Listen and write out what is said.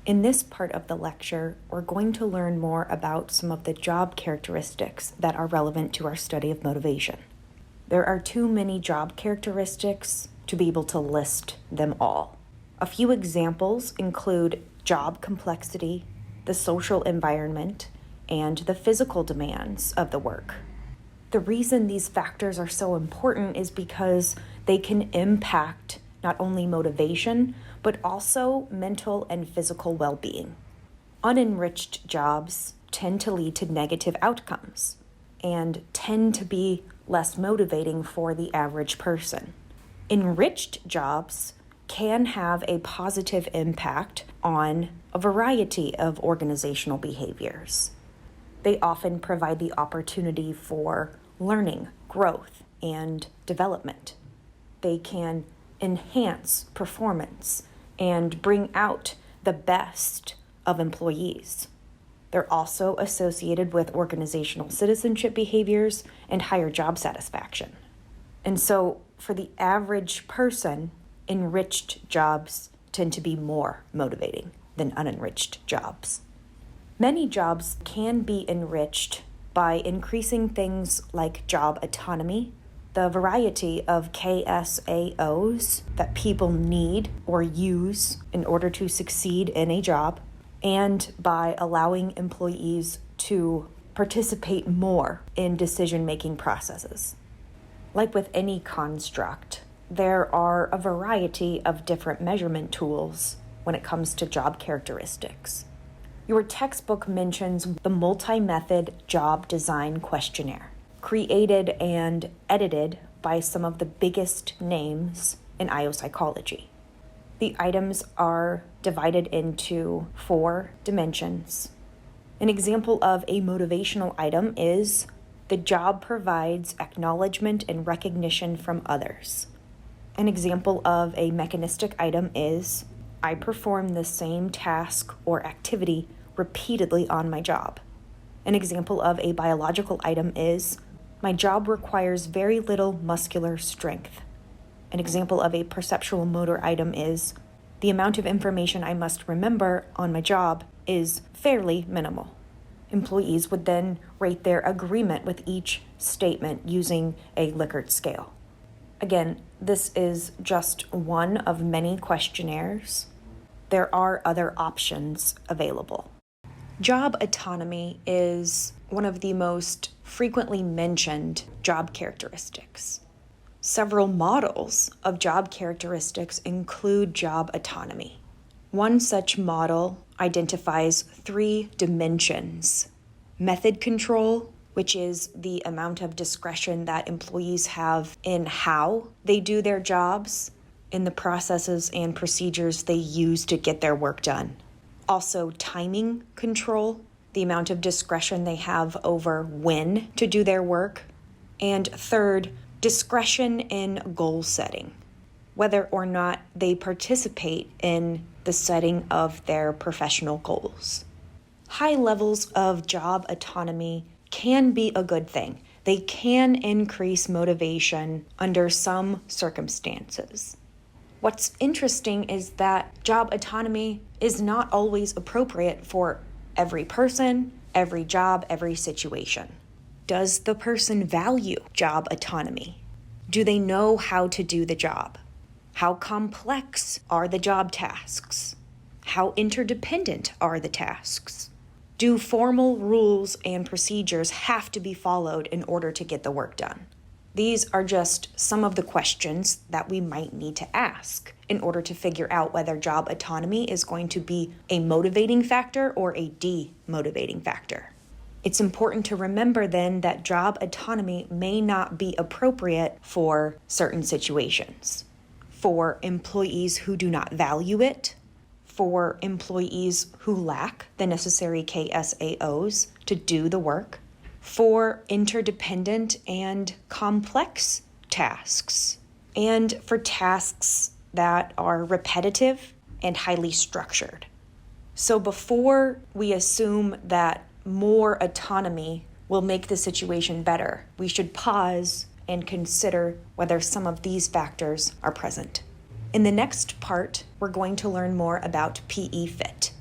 In this part of the lecture, we're going to learn more about some of the job characteristics that are relevant to our study of motivation. There are too many job characteristics to be able to list them all. A few examples include job complexity, the social environment, and the physical demands of the work. The reason these factors are so important is because they can impact not only motivation, but also mental and physical well-being. Unenriched jobs tend to lead to negative outcomes and tend to be less motivating for the average person. Enriched jobs can have a positive impact on a variety of organizational behaviors. They often provide the opportunity for learning, growth, and development. They can enhance performance and bring out the best of employees. They're also associated with organizational citizenship behaviors and higher job satisfaction. And so, for the average person, enriched jobs tend to be more motivating than unenriched jobs. Many jobs can be enriched by increasing things like job autonomy, the variety of KSAOs that people need or use in order to succeed in a job, and by allowing employees to participate more in decision-making processes. Like with any construct, there are a variety of different measurement tools when it comes to job characteristics. Your textbook mentions the multi-method job design questionnaire, created and edited by some of the biggest names in IO psychology. The items are divided into 4 dimensions. An example of a motivational item is the job provides acknowledgement and recognition from others. An example of a mechanistic item is I perform the same task or activity repeatedly on my job. An example of a biological item is my job requires very little muscular strength. An example of a perceptual motor item is the amount of information I must remember on my job is fairly minimal. Employees would then rate their agreement with each statement using a Likert scale. Again, this is just one of many questionnaires. There are other options available. Job autonomy is one of the most frequently mentioned job characteristics. Several models of job characteristics include job autonomy. One such model identifies 3 dimensions: method control, which is the amount of discretion that employees have in how they do their jobs, in the processes and procedures they use to get their work done. Also, timing control, the amount of discretion they have over when to do their work. And third, discretion in goal setting, whether or not they participate in the setting of their professional goals. High levels of job autonomy can be a good thing. They can increase motivation under some circumstances. What's interesting is that job autonomy is not always appropriate for every person, every job, every situation. Does the person value job autonomy? Do they know how to do the job? How complex are the job tasks? How interdependent are the tasks? Do formal rules and procedures have to be followed in order to get the work done? These are just some of the questions that we might need to ask in order to figure out whether job autonomy is going to be a motivating factor or a demotivating factor. It's important to remember then that job autonomy may not be appropriate for certain situations. For employees who do not value it, for employees who lack the necessary KSAOs to do the work, for interdependent and complex tasks, and for tasks that are repetitive and highly structured. So before we assume that more autonomy will make the situation better, we should pause and consider whether some of these factors are present. In the next part, we're going to learn more about PE fit.